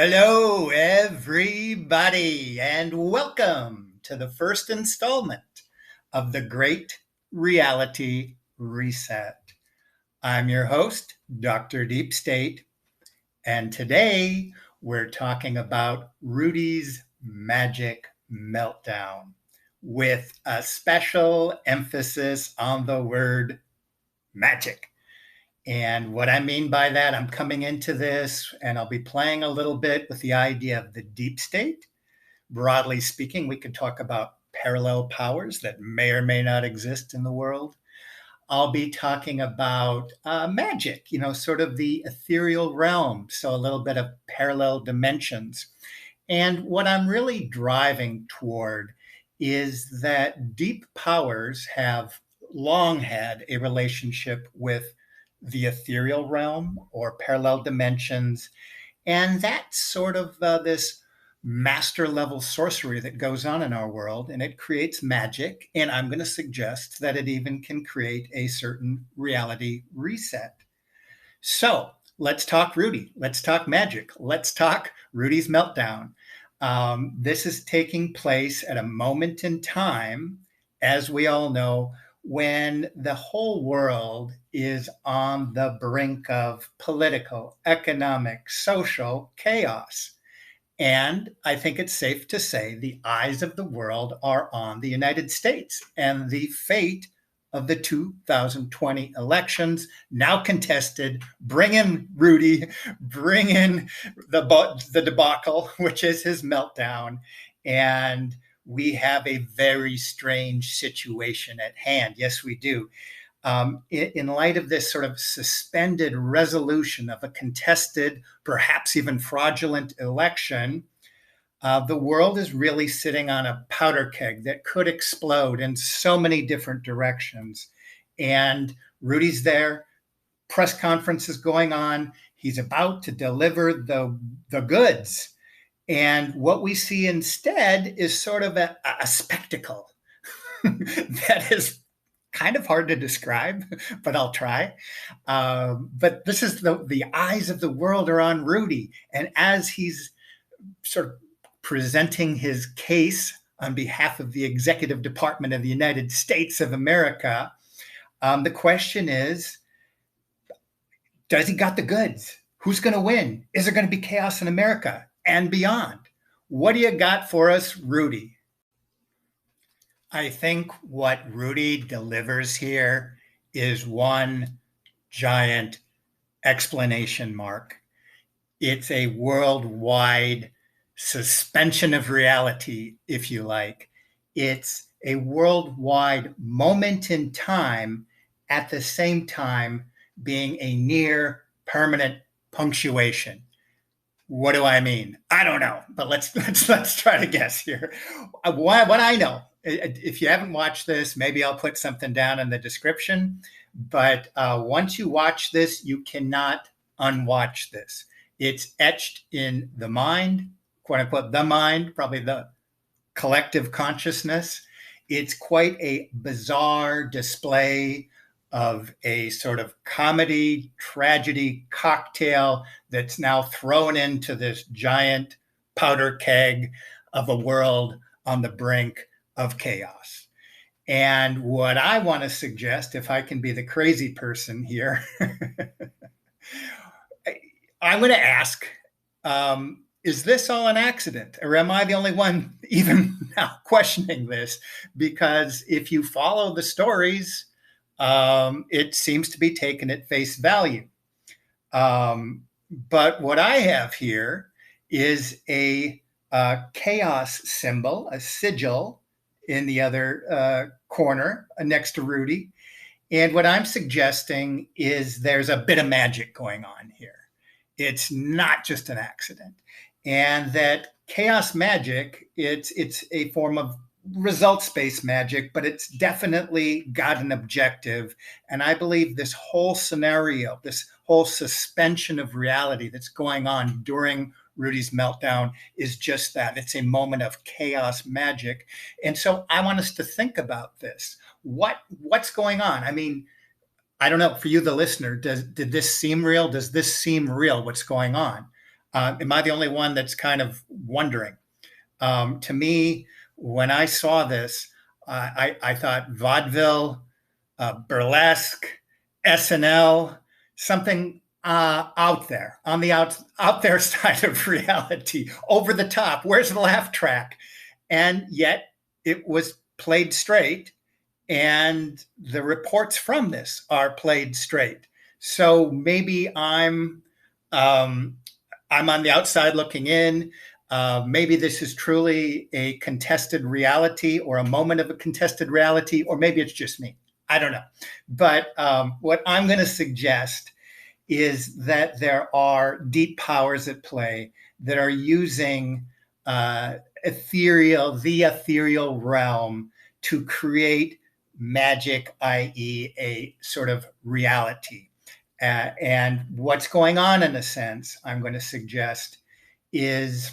Hello, everybody, and welcome to the first installment of the Great Reality Reset. I'm your host, Dr. Deep State, and today we're talking about Rudy's Magic Meltdown with a special emphasis on the word magic. And what I mean by that, I'm coming into this and I'll be playing a little bit with the idea of the deep state. Broadly speaking, we could talk about parallel powers that may or may not exist in the world. I'll be talking about magic, sort of the ethereal realm. So a little bit of parallel dimensions. And what I'm really driving toward is that deep powers have long had a relationship with the ethereal realm or parallel dimensions. And that's sort of this master level sorcery that goes on in our world, and it creates magic. And I'm going to suggest that it even can create a certain reality reset. So let's talk Rudy. Let's talk magic. Let's talk Rudy's Meltdown. This is taking place at a moment in time, as we all know, when the whole world is on the brink of political, economic, social chaos. And I think it's safe to say the eyes of the world are on the United States and the fate of the 2020 elections, now contested. Bring in Rudy, bring in the debacle, which is his meltdown. And we have a very strange situation at hand. Yes, we do. In light of this sort of suspended resolution of a contested, perhaps even fraudulent election, the world is really sitting on a powder keg that could explode in so many different directions. And Rudy's there, press conference is going on. He's about to deliver the goods. And what we see instead is sort of a spectacle that is kind of hard to describe, but I'll try. But this is the eyes of the world are on Rudy. And as he's sort of presenting his case on behalf of the Executive Department of the United States of America, the question is, does he got the goods? Who's going to win? Is there going to be chaos in America and beyond? What do you got for us, Rudy? I think what Rudy delivers here is one giant explanation mark. It's a worldwide suspension of reality, if you like. It's a worldwide moment in time, at the same time being a near permanent punctuation. What do I mean? I don't know, but let's try to guess here. What I know, if you haven't watched this, maybe I'll put something down in the description. But once you watch this, you cannot unwatch this. It's etched in the mind, quote unquote, the mind, probably the collective consciousness. It's quite a bizarre display of a sort of comedy, tragedy cocktail that's now thrown into this giant powder keg of a world on the brink of chaos. And what I want to suggest, if I can be the crazy person here, I'm going to ask, is this all an accident? Or am I the only one even now questioning this? Because if you follow the stories, it seems to be taken at face value. But what I have here is a chaos symbol, a sigil in the other corner next to Rudy. And what I'm suggesting is there's a bit of magic going on here. It's not just an accident. And that chaos magic, it's a form of results-based magic, but it's definitely got an objective. And I believe this whole scenario, this whole suspension of reality that's going on during Rudy's meltdown is just that. It's a moment of chaos magic. And so I want us to think about this. What's going on? I mean, I don't know, for you, the listener, did this seem real? Does this seem real, what's going on? Am I the only one that's kind of wondering? To me, when I saw this, I thought vaudeville, burlesque, SNL, something out there on the out there side of reality, over the top. Where's the laugh track? And yet it was played straight, and the reports from this are played straight. So maybe um, I'm on the outside looking in. Maybe this is truly a contested reality or a moment of a contested reality, or maybe it's just me. I don't know. But what I'm going to suggest is that there are deep powers at play that are using the ethereal realm to create magic, i.e., a sort of reality. And what's going on, in a sense, I'm going to suggest, is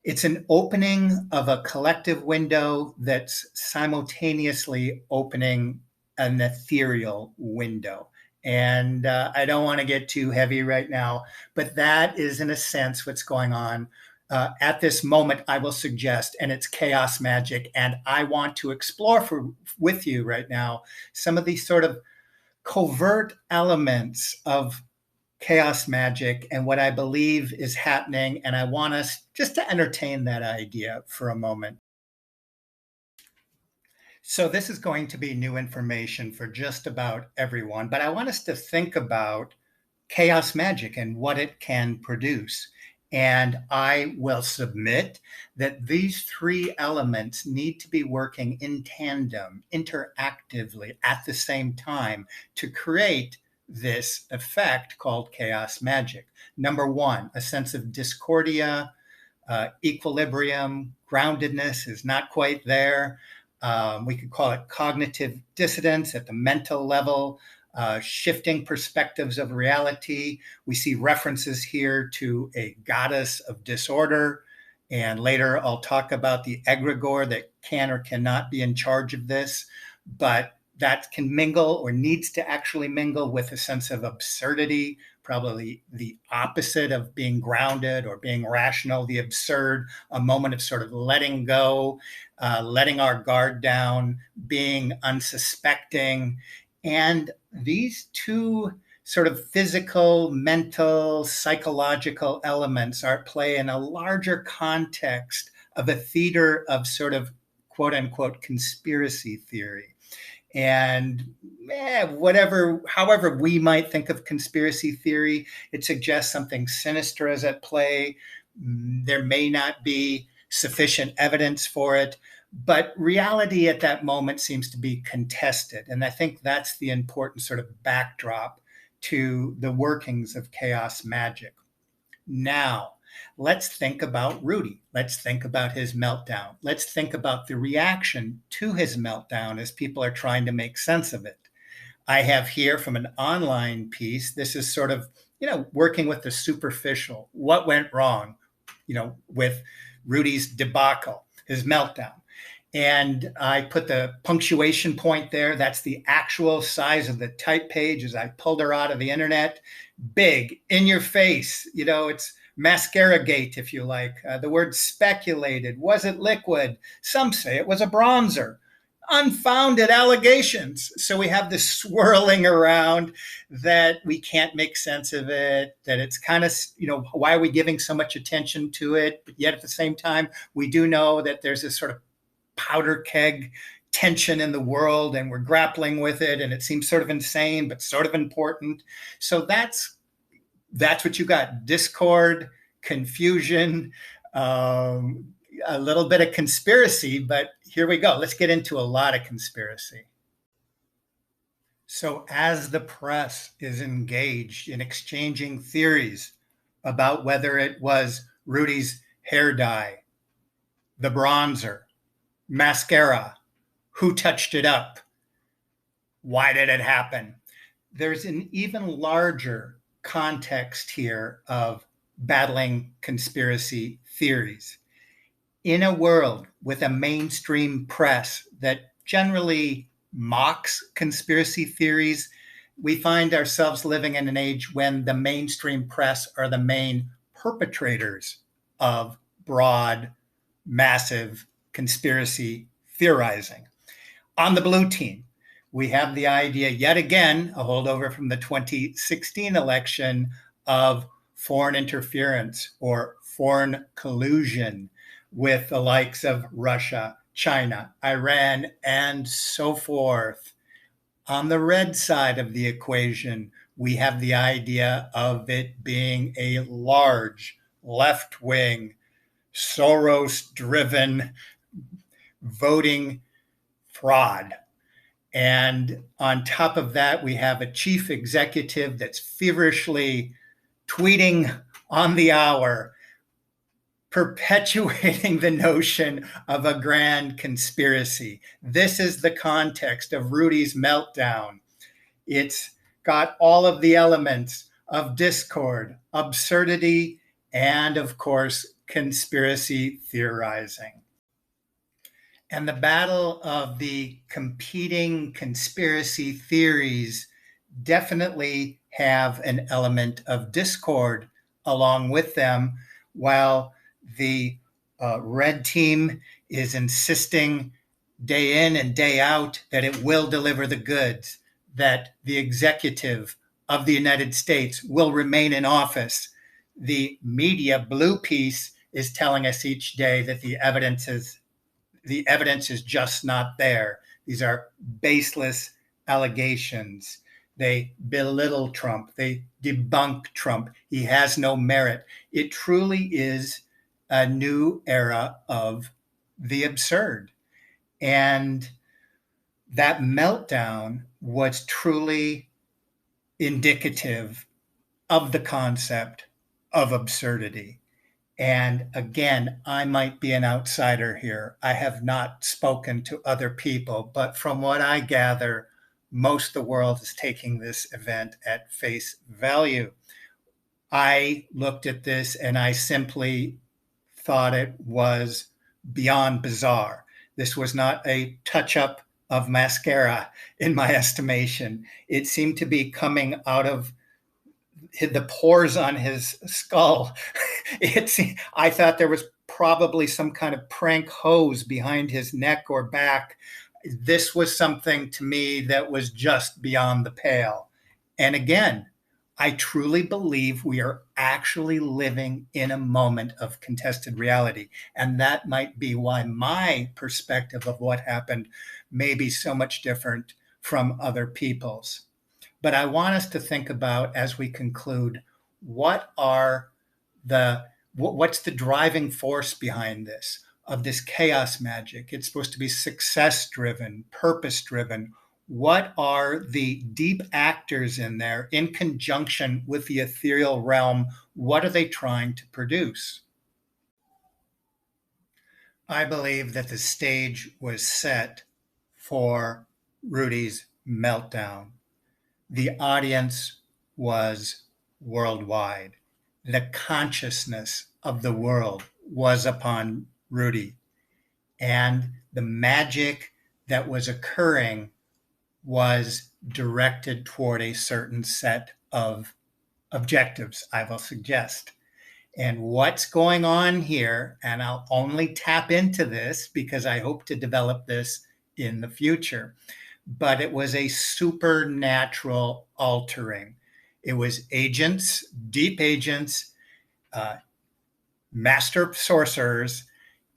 it's an opening of a collective window that's simultaneously opening an ethereal window. And I don't want to get too heavy right now, but that is, in a sense, what's going on at this moment, I will suggest, and it's chaos magic. And I want to explore with you right now some of these sort of covert elements of chaos magic and what I believe is happening. And I want us just to entertain that idea for a moment. So, this is going to be new information for just about everyone, but I want us to think about chaos magic and what it can produce. And I will submit that these three elements need to be working in tandem, interactively at the same time to create this effect called chaos magic. Number one, a sense of discordia, equilibrium, groundedness is not quite there. We could call it cognitive dissonance at the mental level, shifting perspectives of reality. We see references here to a goddess of disorder. And later I'll talk about the egregore that can or cannot be in charge of this, but that can mingle or needs to actually mingle with a sense of absurdity, probably the opposite of being grounded or being rational, the absurd, a moment of sort of letting go, letting our guard down, being unsuspecting. And these two sort of physical, mental, psychological elements are at play in a larger context of a theater of sort of quote unquote conspiracy theory. And however we might think of conspiracy theory, it suggests something sinister is at play. There may not be sufficient evidence for it, but reality at that moment seems to be contested. And I think that's the important sort of backdrop to the workings of chaos magic. Now, let's think about Rudy. Let's think about his meltdown. Let's think about the reaction to his meltdown as people are trying to make sense of it. I have here from an online piece, this is sort of, working with the superficial. What went wrong, with Rudy's debacle, his meltdown. And I put the punctuation point there. That's the actual size of the type page as I pulled her out of the internet. Big, in your face. It's mascara gate, if you like. The word speculated. Was it liquid? Some say it was a bronzer. Unfounded allegations. So we have this swirling around that we can't make sense of it, that it's kind of, why are we giving so much attention to it? But yet at the same time, we do know that there's this sort of powder keg tension in the world and we're grappling with it, and it seems sort of insane but sort of important. So that's what you got: discord, confusion, a little bit of conspiracy. But here we go, let's get into a lot of conspiracy. So as the press is engaged in exchanging theories about whether it was Rudy's hair dye, the bronzer, mascara, who touched it up, why did it happen, there's an even larger context here of battling conspiracy theories. In a world with a mainstream press that generally mocks conspiracy theories, we find ourselves living in an age when the mainstream press are the main perpetrators of broad, massive conspiracy theorizing. On the blue team, we have the idea, yet again, a holdover from the 2016 election, of foreign interference or foreign collusion with the likes of Russia, China, Iran, and so forth. On the red side of the equation, we have the idea of it being a large left wing, Soros driven voting fraud. And on top of that, we have a chief executive that's feverishly tweeting on the hour, perpetuating the notion of a grand conspiracy. This is the context of Rudys Meltdown. It's got all of the elements of discord, absurdity, and of course, conspiracy theorizing. And the battle of the competing conspiracy theories definitely have an element of discord along with them, while the red team is insisting day in and day out that it will deliver the goods, that the executive of the United States will remain in office. The media blue piece is telling us each day that the evidence is just not there. These are baseless allegations. They belittle Trump. They debunk Trump. He has no merit. It truly is a new era of the absurd. And that meltdown was truly indicative of the concept of absurdity. And again, I might be an outsider here. I have not spoken to other people, but from what I gather, most of the world is taking this event at face value. I looked at this and I simply thought it was beyond bizarre. This was not a touch-up of mascara, in my estimation. It seemed to be coming out of the pores on his skull. I thought there was probably some kind of prank hose behind his neck or back. This was something to me that was just beyond the pale. And again, I truly believe we are actually living in a moment of contested reality. And that might be why my perspective of what happened may be so much different from other people's. But I want us to think about, as we conclude, what's the driving force behind this, of this chaos magic? It's supposed to be success driven, purpose driven. What are the deep actors in there in conjunction with the ethereal realm? What are they trying to produce? I believe that the stage was set for Rudy's meltdown. The audience was worldwide. The consciousness of the world was upon Rudy. And the magic that was occurring was directed toward a certain set of objectives, I will suggest. And what's going on here, and I'll only tap into this because I hope to develop this in the future, but it was a supernatural altering. It was agents, deep agents, master sorcerers,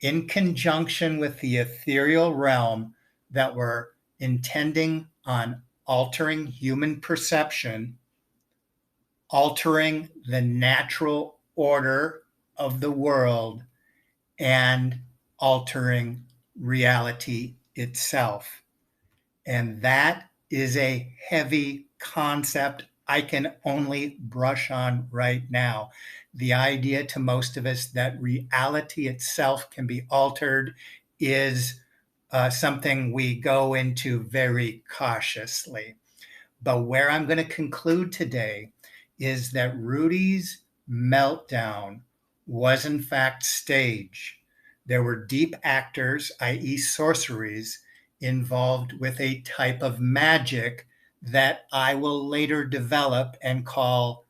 in conjunction with the ethereal realm, that were intending on altering human perception, altering the natural order of the world, and altering reality itself. And that is a heavy concept I can only brush on right now. The idea to most of us that reality itself can be altered is something we go into very cautiously. But where I'm going to conclude today is that Rudy's meltdown was in fact stage. There were deep actors, i.e. sorceries, involved with a type of magic that I will later develop and call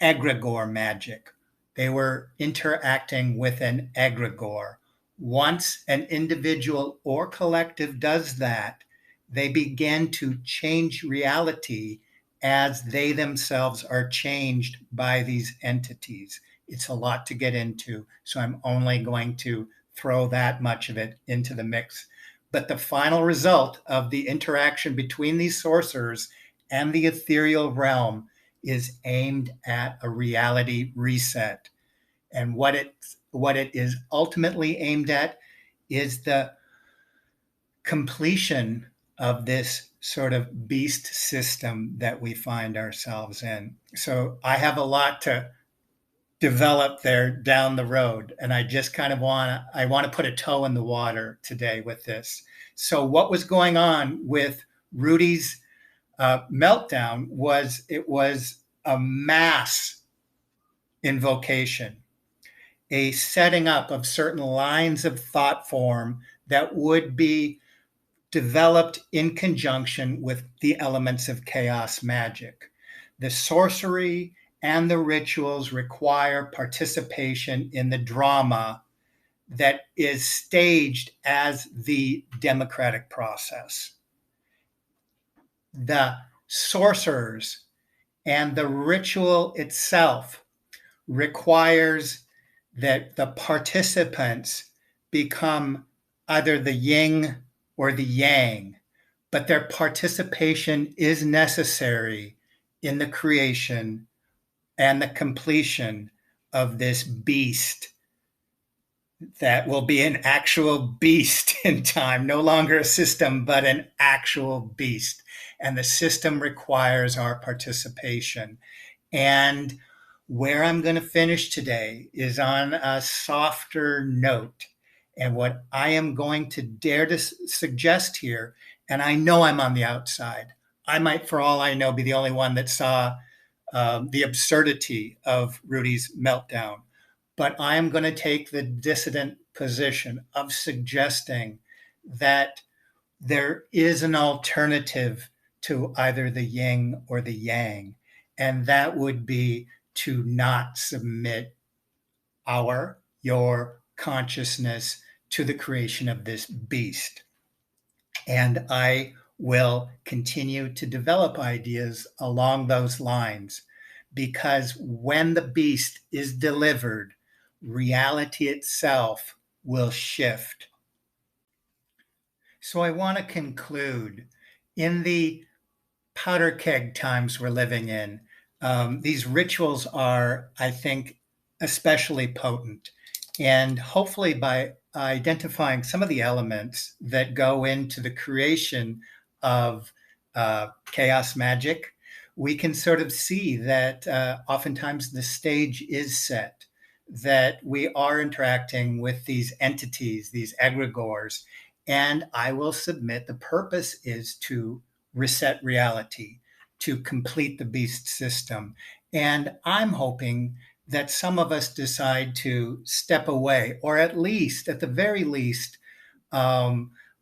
egregore magic. They were interacting with an egregore. Once an individual or collective does that, they begin to change reality as they themselves are changed by these entities. It's a lot to get into, so I'm only going to throw that much of it into the mix. But the final result of the interaction between these sorcerers and the ethereal realm is aimed at a reality reset. And what it is ultimately aimed at is the completion of this sort of beast system that we find ourselves in. So I have a lot to develop there down the road, and I just kind of want to put a toe in the water today with this. So what was going on with Rudy's meltdown was it was a mass invocation, a setting up of certain lines of thought form that would be developed in conjunction with the elements of chaos magic. The sorcery and the rituals require participation in the drama that is staged as the democratic process. The sorcerers and the ritual itself requires that the participants become either the yin or the yang, but their participation is necessary in the creation and the completion of this beast that will be an actual beast in time, no longer a system, but an actual beast. And the system requires our participation. And where I'm going to finish today is on a softer note. And what I am going to dare to suggest here, and I know I'm on the outside, I might, for all I know, be the only one that saw the absurdity of Rudy's meltdown. But I am going to take the dissident position of suggesting that there is an alternative to either the yin or the yang, and that would be to not submit your consciousness to the creation of this beast. And I will continue to develop ideas along those lines, because when the beast is delivered, reality itself will shift. So I want to conclude in the powder keg times we're living in. These rituals are, I think, especially potent. And hopefully, by identifying some of the elements that go into the creation of chaos magic, we can sort of see that oftentimes the stage is set, that we are interacting with these entities, these egregores. And I will submit the purpose is to reset reality, to complete the beast system. And I'm hoping that some of us decide to step away, or at the very least,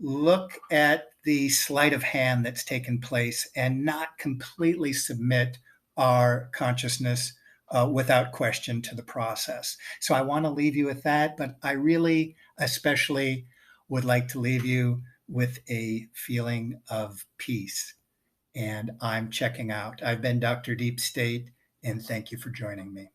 look at the sleight of hand that's taken place and not completely submit our consciousness without question to the process. So I want to leave you with that, but I really especially would like to leave you with a feeling of peace. And I'm checking out. I've been Dr. Deep State, and thank you for joining me.